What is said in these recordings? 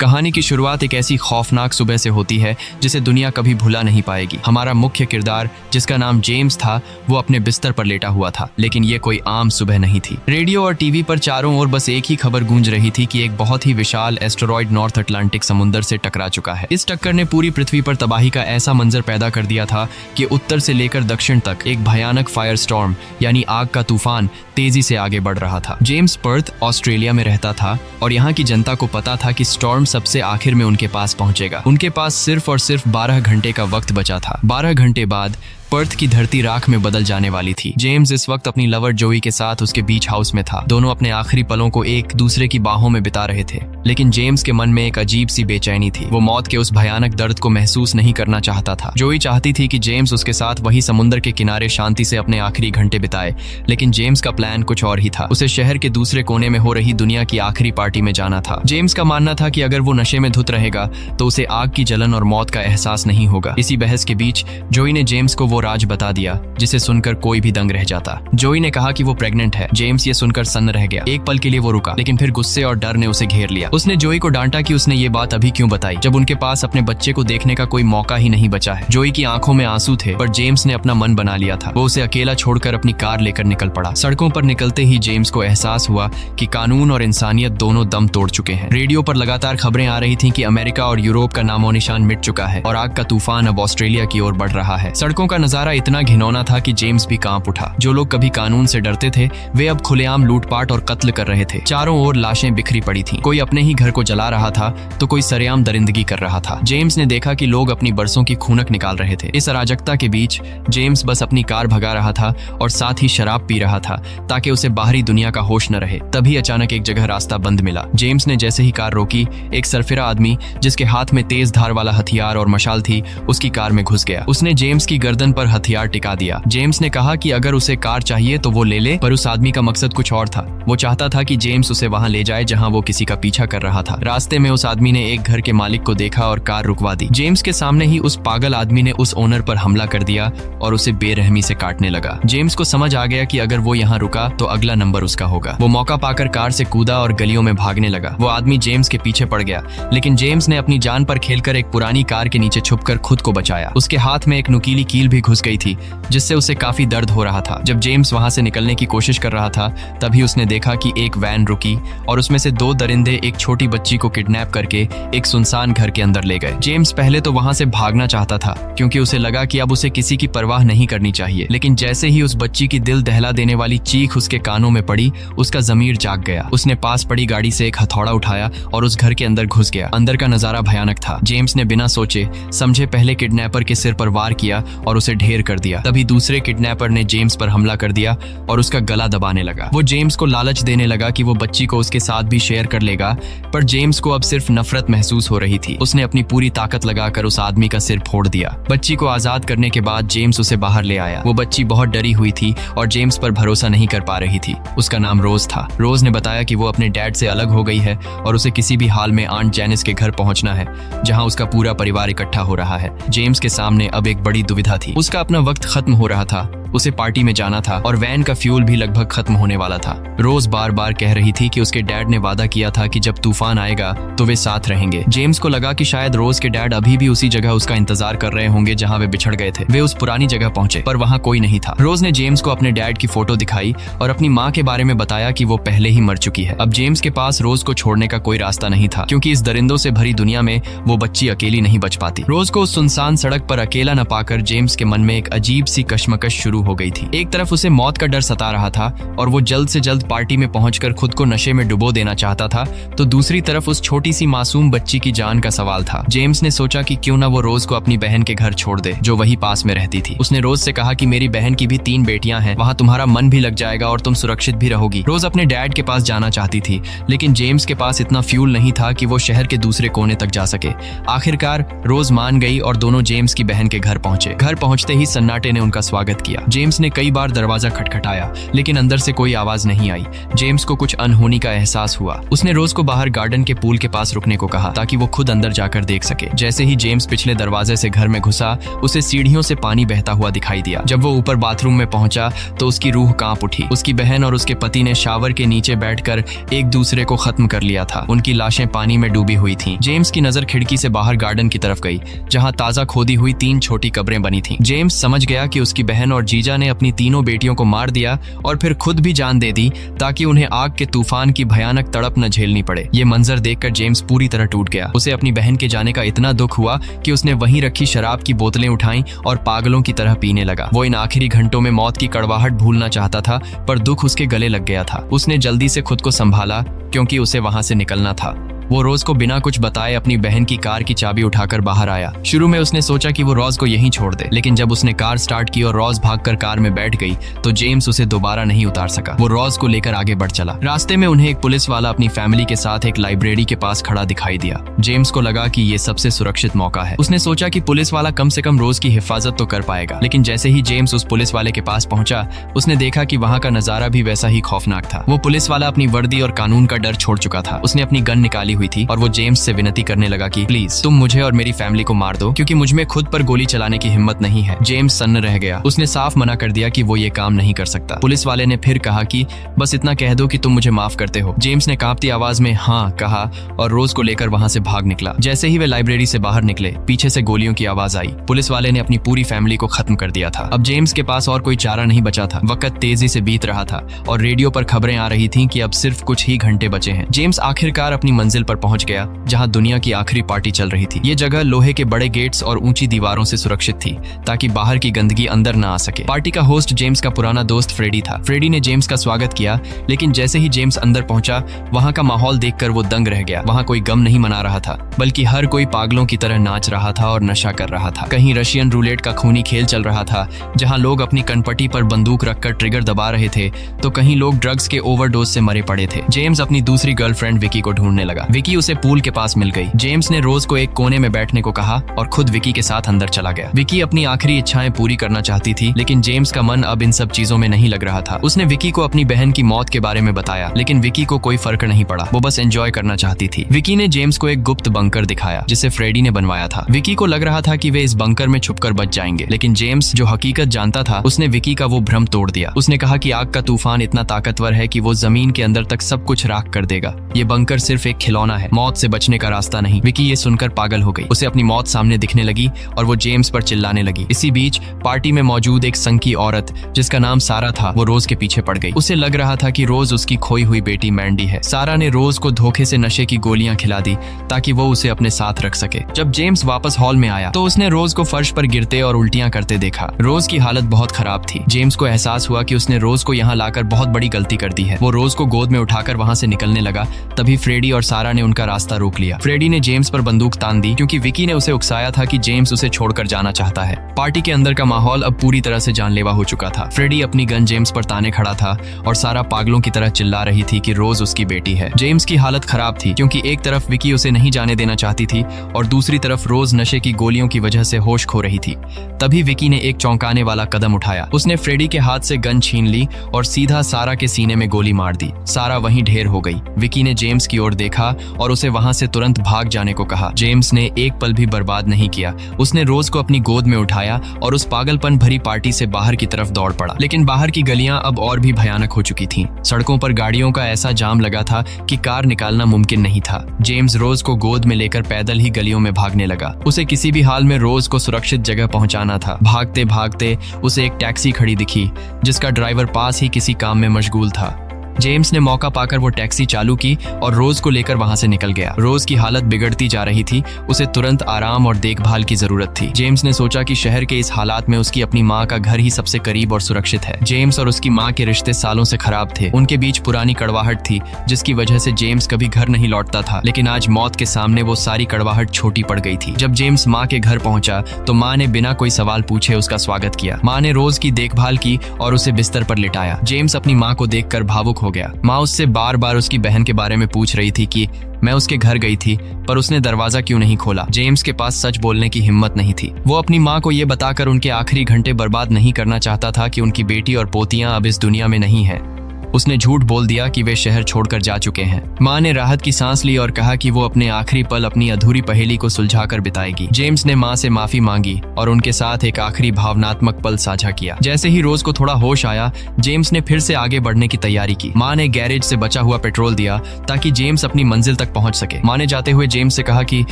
कहानी की शुरुआत एक ऐसी खौफनाक सुबह से होती है जिसे दुनिया कभी भुला नहीं पाएगी। हमारा मुख्य किरदार, जिसका नाम जेम्स था, वो अपने बिस्तर पर लेटा हुआ था, लेकिन ये कोई आम सुबह नहीं थी। रेडियो और टीवी पर चारों ओर बस एक ही खबर गूंज रही थी कि एक बहुत ही विशाल एस्टेरॉयड नॉर्थ अटलांटिक समुद्र से टकरा चुका है। इस टक्कर ने पूरी पृथ्वी पर तबाही का ऐसा मंजर पैदा कर दिया था कि उत्तर से लेकर दक्षिण तक एक भयानक फायर स्टॉर्म यानी आग का तूफान तेजी से आगे बढ़ रहा था। जेम्स पर्थ, ऑस्ट्रेलिया में रहता था और यहाँ की जनता को पता था कि स्टॉर्म सबसे आखिर में उनके पास पहुंचेगा। उनके पास सिर्फ और सिर्फ 12 घंटे का वक्त बचा था। 12 घंटे बाद पर्थ की धरती राख में बदल जाने वाली थी। जेम्स इस वक्त अपनी लवर जोई के साथ उसके बीच हाउस में था। दोनों अपने आखिरी पलों को एक दूसरे की बाहों में बिता रहे थे, लेकिन जेम्स के मन में एक अजीब सी बेचैनी थी। वो मौत के उस भयानक दर्द को महसूस नहीं करना चाहता था। जोई चाहती थी कि जेम्स उसके साथ वही समुद्र के किनारे शांति से अपने आखिरी घंटे बिताए, लेकिन जेम्स का प्लान कुछ और ही था। उसे शहर के दूसरे कोने में हो रही दुनिया की आखिरी पार्टी में जाना था। जेम्स का मानना था कि अगर वो नशे में धुत रहेगा तो उसे आग की जलन और मौत का एहसास नहीं होगा। इसी बहस के बीच जोई ने जेम्स को वो राज बता दिया जिसे सुनकर कोई भी दंग रह जाता। जोई ने कहा कि वो प्रेग्नेंट है। जेम्स ये सुनकर सन्न रह गया। एक पल के लिए वो रुका, लेकिन फिर गुस्से और डर ने उसे घेर लिया। उसने जोई को डांटा कि उसने ये बात अभी क्यों बताई, जब उनके पास अपने बच्चे को देखने का कोई मौका ही नहीं बचा है। जोई की आंखों में आंसू थे, पर जेम्स ने अपना मन बना लिया था। वो उसे अकेला छोड़कर अपनी कार लेकर निकल पड़ा। सड़कों पर निकलते ही जेम्स को एहसास हुआ कि कानून और इंसानियत दोनों दम तोड़ चुके हैं। रेडियो पर लगातार खबरें आ रही थीं कि अमेरिका और यूरोप का नामो निशान मिट चुका है और आग का तूफान अब ऑस्ट्रेलिया की ओर बढ़ रहा है। सड़कों का नजारा इतना घिनौना था कि जेम्स भी कांप उठा। जो लोग कभी कानून से डरते थे, वे अब खुलेआम लूटपाट और कत्ल कर रहे थे। चारों ओर लाशें बिखरी पड़ी थीं। कोई अपने ही घर को जला रहा था तो कोई सरेआम दरिंदगी कर रहा था। जेम्स ने देखा कि लोग अपनी बरसों की खूनक निकाल रहे थे। इस अराजकता के बीच जेम्स बस अपनी कार भगा रहा था और साथ ही शराब पी रहा था ताकि उसे बाहरी दुनिया का होश न रहे। तभी अचानक एक जगह रास्ता बंद मिला। जेम्स ने जैसे ही कार रोकी, एक सरफिरा आदमी जिसके हाथ में तेज धार वाला हथियार और मशाल थी, उसकी कार में घुस गया। उसने जेम्स की गर्दन पर हथियार टिका दिया। जेम्स ने कहा कि अगर उसे कार चाहिए तो वो ले ले, पर उस आदमी का मकसद कुछ और था। वो चाहता था कि जेम्स उसे वहां ले जाए जहां वो किसी का पीछा कर रहा था। रास्ते में उस आदमी ने एक घर के मालिक को देखा और कार रुकवा दी। जेम्स के सामने ही उस पागल आदमी ने उस ओनर पर हमला कर दिया और उसे बेरहमी से काटने लगा। जेम्स को समझ आ गया कि अगर वो यहाँ रुका तो अगला नंबर उसका होगा। वो मौका पाकर कार से कूदा और गलियों में भागने लगा। वो आदमी जेम्स के पीछे पड़ गया, लेकिन जेम्स ने अपनी जान पर खेलकर एक पुरानी कार के नीचे छुपकर खुद को बचाया। उसके हाथ में एक नुकीली कील भी घुस गई थी, जिससे उसे काफी दर्द हो रहा था। जब जेम्स वहां से निकलने की कोशिश कर रहा था, तभी उसने देखा कि एक वैन रुकी और उसमें से 2 दरिंदे एक छोटी बच्ची को किडनैप करके एक सुनसान घर के अंदर ले गए। जेम्स पहले तो वहां से भागना चाहता था, क्योंकि उसे लगा कि अब उसे किसी की परवाह नहीं करनी चाहिए, लेकिन जैसे ही उस बच्ची की दिल दहला देने वाली चीख उसके कानों में पड़ी, उसका जमीर जाग गया। उसने पास पड़ी गाड़ी से एक हथौड़ा उठाया और उस घर के अंदर घुस गया। अंदर का नजारा भयानक था। जेम्स ने बिना सोचे समझे पहले किडनैपर के सिर पर वार किया और उसे ढेर कर दिया। तभी दूसरे किडनैपर ने जेम्स पर हमला कर दिया और उसका गला दबाने लगा। वो जेम्स को लालच देने लगा कि वो बच्ची को उसके साथ भी शेयर कर लेगा, पर जेम्स को अब सिर्फ नफरत महसूस हो रही थी। उसने अपनी पूरी ताकत लगाकर उस आदमी का सिर फोड़ दिया। बच्ची को आजाद करने के बाद जेम्स उसे बाहर ले आया। वो बच्ची बहुत डरी हुई थी और जेम्स पर भरोसा नहीं कर पा रही थी। उसका नाम रोज था। रोज ने बताया कि वो अपने डैड से अलग हो गई है और उसे किसी भी हाल में आंट जेनिस के घर पहुंचना है, जहां उसका पूरा परिवार इकट्ठा हो रहा है। जेम्स के सामने अब एक बड़ी दुविधा थी। उसका अपना वक्त खत्म हो रहा था, उसे पार्टी में जाना था और वैन का फ्यूल भी लगभग खत्म होने वाला था। रोज बार बार कह रही थी कि उसके डैड ने वादा किया था कि जब तूफान आएगा तो वे साथ रहेंगे। जेम्स को लगा कि शायद रोज के डैड अभी भी उसी जगह उसका इंतजार कर रहे होंगे जहां वे बिछड़ गए थे। वे उस पुरानी जगह पहुंचे, पर वहां कोई नहीं था। रोज ने जेम्स को अपने डैड की फोटो दिखाई और अपनी माँ के बारे में बताया कि वो पहले ही मर चुकी है। अब जेम्स के पास रोज को छोड़ने का कोई रास्ता नहीं था, क्योंकि इस दरिंदों से भरी दुनिया में वो बच्ची अकेली नहीं बच पाती। रोज को उस सुनसान सड़क पर अकेला न पाकर जेम्स के मन में एक अजीब सी कश्मकश शुरू हो गई थी। एक तरफ उसे मौत का डर सता रहा था और वो जल्द से जल्द पार्टी में पहुंचकर खुद को नशे में डुबो देना चाहता था, तो दूसरी तरफ उस छोटी सी मासूम बच्ची की जान का सवाल था। जेम्स ने सोचा कि क्यों ना वो रोज को अपनी बहन के घर छोड़ दे, जो वही पास में रहती थी। उसने रोज से कहा कि मेरी बहन की भी 3 बेटियां हैं, वहां तुम्हारा मन भी लग जाएगा और तुम सुरक्षित भी रहोगी। रोज अपने डैड के पास जाना चाहती थी, लेकिन जेम्स के पास इतना फ्यूल नहीं था कि वो शहर के दूसरे कोने तक जा सके। आखिरकार रोज मान गई और दोनों जेम्स की बहन के घर पहुंचे। घर पहुंचने पहुंचते ही सन्नाटे ने उनका स्वागत किया। जेम्स ने कई बार दरवाजा खटखटाया, लेकिन अंदर से कोई आवाज नहीं आई। जेम्स को कुछ अनहोनी का एहसास हुआ। उसने रोज को बाहर गार्डन के पूल के पास रुकने को कहा ताकि वो खुद अंदर जाकर देख सके। जैसे ही जेम्स पिछले दरवाजे से घर में घुसा, उसे सीढ़ियों से पानी बहता हुआ दिखाई दिया। जब वो ऊपर बाथरूम में पहुंचा तो उसकी रूह कांप उठी। उसकी बहन और उसके पति ने शावर के नीचे बैठकर एक दूसरे को खत्म कर लिया था। उनकी लाशें पानी में डूबी हुई थीं। जेम्स की नजर खिड़की से बाहर गार्डन की तरफ गई, जहां ताजा खोदी हुई 3 छोटी कब्रें बनी थीं। जेम्स समझ गया कि उसकी बहन और जीजा ने अपनी तीनों बेटियों को मार दिया और फिर खुद भी जान दे दी ताकि उन्हें आग के तूफान की भयानक तड़प न झेलनी पड़े। ये मंजर देखकर जेम्स पूरी तरह टूट गया। उसे अपनी बहन के जाने का इतना दुख हुआ कि उसने वहीं रखी शराब की बोतलें उठाईं और पागलों की तरह पीने लगा। वो इन आखिरी घंटों में मौत की कड़वाहट भूलना चाहता था, पर दुख उसके गले लग गया था। उसने जल्दी से खुद को संभाला क्योंकि उसे वहां से निकलना था। वो रोज को बिना कुछ बताए अपनी बहन की कार की चाबी उठाकर बाहर आया। शुरू में उसने सोचा कि वो रोज को यहीं छोड़ दे, लेकिन जब उसने कार स्टार्ट की और रोज भागकर कार में बैठ गई तो जेम्स उसे दोबारा नहीं उतार सका। वो रोज को लेकर आगे बढ़ चला। रास्ते में उन्हें एक पुलिस वाला अपनी फैमिली के साथ एक लाइब्रेरी के पास खड़ा दिखाई दिया। जेम्स को लगा कि ये सबसे सुरक्षित मौका है। उसने सोचा कि पुलिस वाला कम से कम रोज की हिफाजत तो कर पाएगा। लेकिन जैसे ही जेम्स उस पुलिस वाले के पास पहुंचा, उसने देखा कि वहां का नजारा भी वैसा ही खौफनाक था। वो पुलिस वाला अपनी वर्दी और कानून का डर छोड़ चुका था। उसने अपनी गन निकाली हुई थी और वो जेम्स से विनती करने लगा कि प्लीज तुम मुझे और मेरी फैमिली को मार दो, क्योंकि मुझ में खुद पर गोली चलाने की हिम्मत नहीं है। जेम्स सन्न रह गया। उसने साफ मना कर दिया कि वो ये काम नहीं कर सकता। पुलिस वाले ने फिर कहा कि बस इतना कह दो कि तुम मुझे माफ करते हो। जेम्स ने कांपती आवाज में हाँ कहा और रोज को लेकर वहां से भाग निकला। जैसे ही वे लाइब्रेरी से बाहर निकले, पीछे से गोलियों की आवाज आई। पुलिस वाले ने अपनी पूरी फैमिली को खत्म कर दिया था। अब जेम्स के पास और कोई चारा नहीं बचा था। वक्त तेजी से बीत रहा था और रेडियो पर खबरें आ रही थीं कि अब सिर्फ कुछ ही घंटे बचे हैं। जेम्स आखिरकार अपनी मंजिल पर पहुंच गया, जहां दुनिया की आखिरी पार्टी चल रही थी। ये जगह लोहे के बड़े गेट्स और ऊंची दीवारों से सुरक्षित थी ताकि बाहर की गंदगी अंदर न आ सके। पार्टी का होस्ट जेम्स का पुराना दोस्त फ्रेडी था। फ्रेडी ने जेम्स का स्वागत किया, लेकिन जैसे ही जेम्स अंदर पहुंचा, वहां का माहौल देखकर वो दंग रह गया। वहां कोई गम नहीं मना रहा था, बल्कि हर कोई पागलों की तरह नाच रहा था और नशा कर रहा था। कहीं रशियन रूलेट का खूनी खेल चल रहा था, जहां लोग अपनी कनपटी पर बंदूक रखकर ट्रिगर दबा रहे थे, तो कहीं लोग ड्रग्स के ओवरडोज से मरे पड़े थे। जेम्स अपनी दूसरी गर्लफ्रेंड विकी को ढूंढने लगा। विकी उसे पूल के पास मिल गई। जेम्स ने रोज को एक कोने में बैठने को कहा और खुद विकी के साथ अंदर चला गया। विकी अपनी आखिरी इच्छाएं पूरी करना चाहती थी, लेकिन जेम्स का मन अब इन सब चीजों में नहीं लग रहा था। उसने विकी को अपनी बहन की मौत के बारे में बताया, लेकिन विकी को कोई फर्क नहीं पड़ा। वो बस एंजॉय करना चाहती थी। विकी ने जेम्स को एक गुप्त बंकर दिखाया जिसे फ्रेडी ने बनवाया था। विकी को लग रहा था कि वे इस बंकर में छुपकर बच जाएंगे, लेकिन जेम्स जो हकीकत जानता था, उसने विकी का वो भ्रम तोड़ दिया। उसने कहा कि आग का तूफान इतना ताकतवर है कि वो जमीन के अंदर तक सब कुछ राख कर देगा। ये बंकर सिर्फ एक खिलौना है, मौत से बचने का रास्ता नहीं। विकी ये सुनकर पागल हो गई। उसे अपनी मौत सामने दिखने लगी और वो जेम्स पर चिल्लाने लगी। इसी बीच पार्टी में मौजूद एक संकी औरत जिसका नाम सारा था, वो रोज के पीछे पड़ गई। उसे लग रहा था कि रोज उसकी खोई हुई बेटी मैंडी है। सारा ने रोज को धोखे से नशे की गोलियां खिला दी ताकि वो उसे अपने साथ रख सके। जब जेम्स वापस हॉल में आया तो उसने रोज को फर्श पर गिरते और उल्टियां करते देखा। रोज की हालत बहुत खराब थी। जेम्स को एहसास हुआ कि उसने रोज को यहाँ लाकर बहुत बड़ी गलती कर दी है। वो रोज को गोद में उठाकर वहां से निकलने लगा, तभी फ्रेडी और सारा ने उनका रास्ता रोक लिया। फ्रेडी ने जेम्स पर बंदूक तान दी क्योंकि विकी ने उसे उकसाया था कि जेम्स उसे छोड़कर जाना चाहता है। पार्टी के अंदर का माहौल अब पूरी तरह से जानलेवा हो चुका था। फ्रेडी अपनी गन जेम्स पर ताने खड़ा था और सारा पागलों की तरह चिल्ला रही थी कि रोज उसकी बेटी है। जेम्स की हालत खराब थी क्योंकि एक तरफ विकी उसे नहीं जाने देना चाहती थी और दूसरी तरफ रोज नशे की गोलियों की वजह से होश खो रही थी। तभी विकी ने एक चौंकाने वाला कदम उठाया। उसने फ्रेडी के हाथ से गन छीन ली और सीधा सारा के सीने में गोली मार दी। सारा वहीं ढेर हो गई। विकी ने जेम्स की ओर देखा और उसे वहां से तुरंत भाग जाने को कहा। जेम्स ने एक पल भी बर्बाद नहीं किया। उसने रोज को अपनी गोद में उठाया और उस पागलपन भरी पार्टी से बाहर की तरफ दौड़ पड़ा। लेकिन बाहर की गलियां अब और भी भयानक हो चुकी थीं। सड़कों पर गाड़ियों का ऐसा जाम लगा था कि कार निकालना मुमकिन नहीं था। जेम्स रोज को गोद में लेकर पैदल ही गलियों में भागने लगा। उसे किसी भी हाल में रोज को सुरक्षित जगह पहुंचाना था। भागते भागते उसे एक टैक्सी खड़ी दिखी जिसका ड्राइवर पास ही किसी काम में मशगूल था। जेम्स ने मौका पाकर वो टैक्सी चालू की और रोज को लेकर वहां से निकल गया। रोज की हालत बिगड़ती जा रही थी। उसे तुरंत आराम और देखभाल की जरूरत थी। जेम्स ने सोचा कि शहर के इस हालात में उसकी अपनी माँ का घर ही सबसे करीब और सुरक्षित है। जेम्स और उसकी माँ के रिश्ते सालों से खराब थे। उनके बीच पुरानी कड़वाहट थी जिसकी वजह से जेम्स कभी घर नहीं लौटता था। लेकिन आज मौत के सामने वो सारी कड़वाहट छोटी पड़ गई थी। जब जेम्स माँ के घर पहुंचा तो माँ ने बिना कोई सवाल पूछे उसका स्वागत किया। माँ ने रोज की देखभाल की और उसे बिस्तर पर लिटाया। जेम्स अपनी माँ को देखकर भावुक हो गया। माँ उससे बार बार उसकी बहन के बारे में पूछ रही थी कि मैं उसके घर गई थी पर उसने दरवाजा क्यों नहीं खोला। जेम्स के पास सच बोलने की हिम्मत नहीं थी। वो अपनी माँ को ये बताकर उनके आखिरी घंटे बर्बाद नहीं करना चाहता था कि उनकी बेटी और पोतियां अब इस दुनिया में नहीं हैं। उसने झूठ बोल दिया कि वे शहर छोड़कर जा चुके हैं। माँ ने राहत की सांस ली और कहा कि वो अपने आखिरी पल अपनी अधूरी पहेली को सुलझाकर बिताएगी। जेम्स ने माँ से माफी मांगी और उनके साथ एक आखिरी भावनात्मक पल साझा किया। जैसे ही रोज को थोड़ा होश आया, जेम्स ने फिर से आगे बढ़ने की तैयारी की। माँ ने गैरेज से बचा हुआ पेट्रोल दिया ताकि जेम्स अपनी मंजिल तक पहुंच सके। माँ ने जाते हुए जेम्स से कहा कि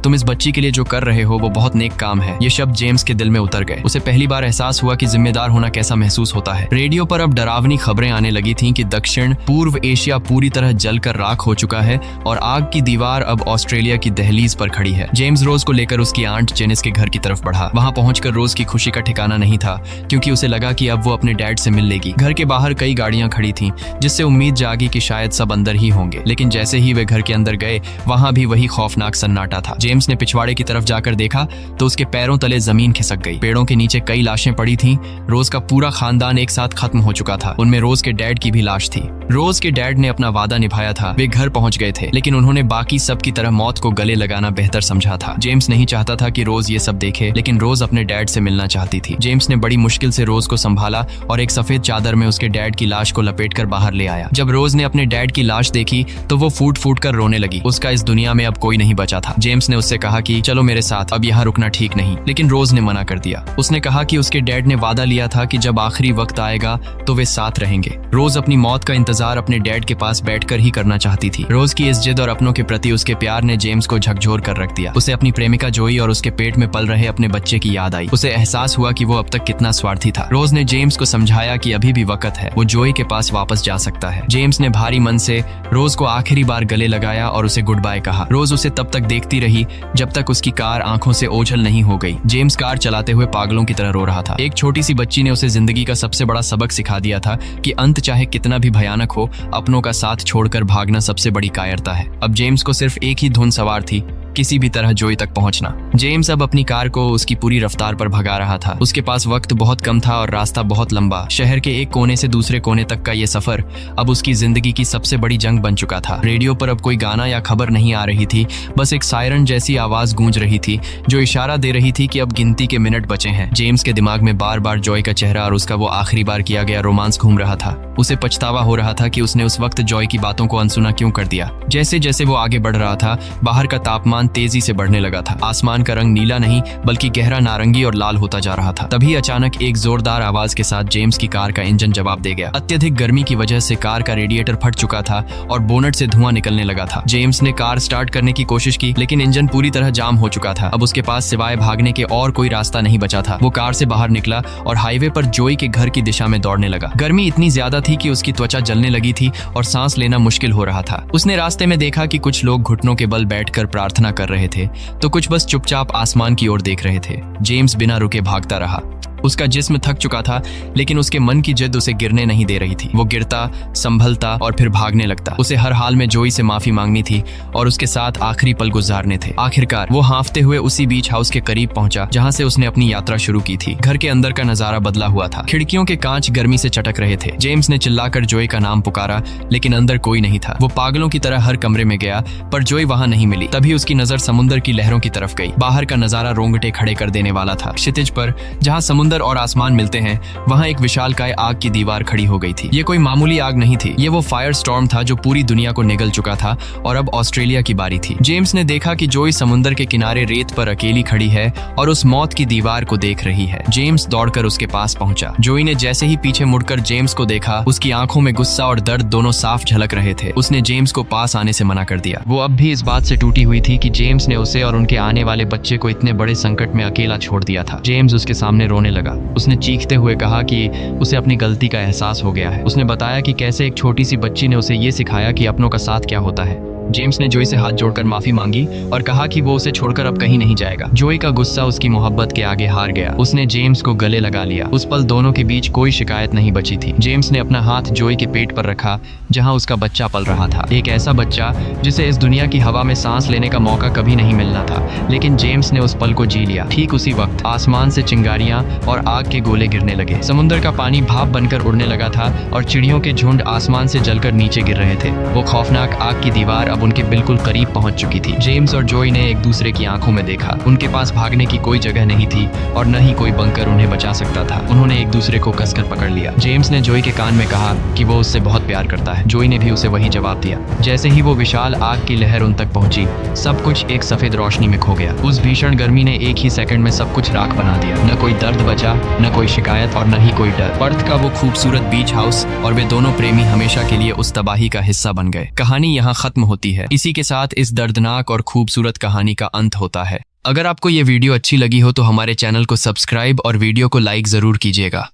तुम इस बच्ची के लिए जो कर रहे हो वो बहुत नेक काम है। ये शब्द जेम्स के दिल में उतर गए। उसे पहली बार एहसास हुआ कि जिम्मेदार होना कैसा महसूस होता है। रेडियो पर अब डरावनी खबरें आने लगी थीं कि दक्षिण पूर्व एशिया पूरी तरह जलकर राख हो चुका है और आग की दीवार अब ऑस्ट्रेलिया की दहलीज पर खड़ी है। जेम्स रोज को लेकर उसकी आंट जेनिस के घर की तरफ बढ़ा। वहां पहुंचकर रोज की खुशी का ठिकाना नहीं था क्योंकि उसे लगा कि अब वो अपने डैड से मिल लेगी। घर के बाहर कई गाड़ियां खड़ी थीं जिससे उम्मीद जागी कि शायद सब अंदर ही होंगे, लेकिन जैसे ही वे घर के अंदर गए वहां भी वही खौफनाक सन्नाटा था। जेम्स ने पिछवाड़े की तरफ जाकर देखा तो उसके पैरों तले जमीन खिसक गई। पेड़ों के नीचे कई लाशें पड़ी थीं। रोज का पूरा खानदान एक साथ खत्म हो चुका था। उनमें रोज के डैड की भी लाश थी। रोज के डैड ने अपना वादा निभाया था। वे घर पहुंच गए थे, लेकिन उन्होंने बाकी सब की तरह मौत को गले लगाना बेहतर समझा था। जेम्स नहीं चाहता था कि रोज ये सब देखे, लेकिन रोज अपने डैड से मिलना चाहती थी। जेम्स ने बड़ी मुश्किल से रोज को संभाला और एक सफेद चादर में उसके डैड की लाश को लपेटकर बाहर ले आया। जब रोज ने अपने डैड की लाश देखी तो वो फूट फूट कर रोने लगी। उसका इस दुनिया में अब कोई नहीं बचा था। जेम्स ने उससे कहा कि चलो मेरे साथ, अब यहाँ रुकना ठीक नहीं, लेकिन रोज ने मना कर दिया। उसने कहा कि उसके डैड ने वादा लिया था कि जब आखिरी वक्त आएगा तो वे साथ रहेंगे। रोज अपनी मौत का इंतजार अपने डैड के पास बैठकर ही करना चाहती थी। रोज की इस जिद और अपनों के प्रति उसके प्यार ने जेम्स को झकझोर कर रख दिया। उसे अपनी प्रेमिका जोई और उसके पेट में पल रहे अपने बच्चे की याद आई। उसे एहसास हुआ कि वो अब तक कितना स्वार्थी था। रोज ने जेम्स को समझाया कि अभी भी वक्त है, वो जोई के पास वापस जा सकता है। जेम्स ने भारी मन से रोज को आखिरी बार गले लगाया और उसे गुड बाय कहा। रोज उसे तब तक देखती रही जब तक उसकी कार आंखों से ओझल नहीं हो गई। जेम्स कार चलाते हुए पागलों की तरह रो रहा था। एक छोटी सी बच्ची ने उसे जिंदगी का सबसे बड़ा सबक सिखा दिया था कि अंत चाहे कितना भी भयानक हो, अपनों का साथ छोड़कर भागना सबसे बड़ी कायरता है। अब जेम्स को सिर्फ एक ही धुन सवार थी, किसी भी तरह जोई तक पहुंचना। जेम्स अब अपनी कार को उसकी पूरी रफ्तार पर भगा रहा था। उसके पास वक्त बहुत कम था और रास्ता बहुत लंबा। शहर के एक कोने से दूसरे कोने तक का ये सफर अब उसकी जिंदगी की सबसे बड़ी जंग बन चुका था। रेडियो पर अब कोई गाना या खबर नहीं आ रही थी, बस एक सायरन जैसी आवाज गूंज रही थी जो इशारा दे रही थी कि अब गिनती के मिनट बचे हैं। जेम्स के दिमाग में बार बार जॉय का चेहरा और उसका वो आखिरी बार किया गया रोमांस घूम रहा था। उसे पछतावा हो रहा था कि उसने उस वक्त जॉय की बातों को अनसुना क्यों कर दिया। जैसे जैसे वो आगे बढ़ रहा था, बाहर का तापमान तेजी से बढ़ने लगा था। आसमान का रंग नीला नहीं बल्कि गहरा नारंगी और लाल होता जा रहा था। तभी अचानक एक जोरदार आवाज के साथ जेम्स की कार का इंजन जवाब दे गया। अत्यधिक गर्मी की वजह से कार का रेडिएटर फट चुका था और बोनट से धुआं निकलने लगा था। जेम्स ने कार स्टार्ट करने की कोशिश की, लेकिन इंजन पूरी तरह जाम हो चुका था। अब उसके पास सिवाय भागने के और कोई रास्ता नहीं बचा था। वो कार से बाहर निकला और हाईवे पर जोई के घर की दिशा में दौड़ने लगा। गर्मी इतनी ज्यादा थी कि उसकी त्वचा जलने लगी थी और सांस लेना मुश्किल हो रहा था। उसने रास्ते में देखा कि कुछ लोग घुटनों के बल बैठकर प्रार्थना कर रहे थे तो कुछ बस चुपचाप आसमान की ओर देख रहे थे। जेम्स बिना रुके भागता रहा। उसका जिस्म थक चुका था, लेकिन उसके मन की जिद उसे गिरने नहीं दे रही थी। वो गिरता, संभलता और फिर भागने लगता। उसे हर हाल में जोई से माफी मांगनी थी और उसके साथ आखिरी पल गुजारने थे। आखिरकार वो हांफते हुए उसी बीच हाउस के करीब पहुंचा जहां से उसने अपनी यात्रा शुरू की थी। घर के अंदर का नजारा बदला हुआ था। खिड़कियों के कांच गर्मी से चटक रहे थे। जेम्स ने चिल्लाकर जोई का नाम पुकारा, लेकिन अंदर कोई नहीं था। वो पागलों की तरह हर कमरे में गया, पर जोई वहां नहीं मिली। तभी उसकी नजर समुद्र की लहरों की तरफ गई। बाहर का नजारा रोंगटे खड़े कर देने वाला था। क्षितिज पर जहां समुद्र और आसमान मिलते हैं, वहां एक विशालकाय आग की दीवार खड़ी हो गई थी। ये कोई मामूली आग नहीं थी, ये वो फायर स्टॉर्म था जो पूरी दुनिया को निगल चुका था और अब ऑस्ट्रेलिया की बारी थी। जेम्स ने देखा कि जोई समुद्र के किनारे रेत पर अकेली खड़ी है और उस मौत की दीवार को देख रही है। जेम्स दौड़कर उसके पास पहुंचा। जोई ने जैसे ही पीछे मुड़कर जेम्स को देखा, उसकी आंखों में गुस्सा और दर्द दोनों साफ झलक रहे थे। उसने जेम्स को पास आने से मना कर दिया। वो अब भी इस बात से टूटी हुई थी कि जेम्स ने उसे और उनके आने वाले बच्चे को इतने बड़े संकट में अकेला छोड़ दिया था। जेम्स उसके सामने रोने लगा। उसने चीखते हुए कहा कि उसे अपनी गलती का एहसास हो गया है। उसने बताया कि कैसे एक छोटी सी बच्ची ने उसे ये सिखाया कि अपनों का साथ क्या होता है। जेम्स ने जोई से हाथ जोड़कर माफी मांगी और कहा कि वो उसे छोड़कर अब कहीं नहीं जाएगा। जोई का गुस्सा उसकी मोहब्बत के आगे हार गया। उसने जेम्स को गले लगा लिया। उस पल दोनों के बीच कोई शिकायत नहीं बची थी। जेम्स ने अपना हाथ जोई के पेट पर रखा जहां उसका बच्चा पल रहा था, एक ऐसा बच्चा जिसे इस दुनिया की हवा में सांस लेने का मौका कभी नहीं मिलना था, लेकिन जेम्स ने उस पल को जी लिया। ठीक उसी वक्त आसमान से चिंगारियां और आग के गोले गिरने लगे। समुद्र का पानी भाप बनकर उड़ने लगा था और चिड़ियों के झुंड आसमान से जलकर नीचे गिर रहे थे। वो खौफनाक आग की दीवार अब उनके बिल्कुल करीब पहुंच चुकी थी। जेम्स और जोई ने एक दूसरे की आंखों में देखा। उनके पास भागने की कोई जगह नहीं थी और न ही कोई बंकर उन्हें बचा सकता था। उन्होंने एक दूसरे को कसकर पकड़ लिया। जेम्स ने जोई के कान में कहा कि वो उससे बहुत प्यार करता है। जोई ने भी उसे वही जवाब दिया। जैसे ही वो विशाल आग की लहर उन तक पहुंची, सब कुछ एक सफेद रोशनी में खो गया। उस भीषण गर्मी ने एक ही सेकंड में सब कुछ राख बना दिया। न कोई दर्द बचा, न कोई शिकायत और न ही कोई डर। पर्थ का वो खूबसूरत बीच हाउस और वे दोनों प्रेमी हमेशा के लिए उस तबाही का हिस्सा बन गए। कहानी यहाँ खत्म होती है। इसी के साथ इस दर्दनाक और खूबसूरत कहानी का अंत होता है। अगर आपको ये वीडियो अच्छी लगी हो तो हमारे चैनल को सब्सक्राइब और वीडियो को लाइक जरूर कीजिएगा।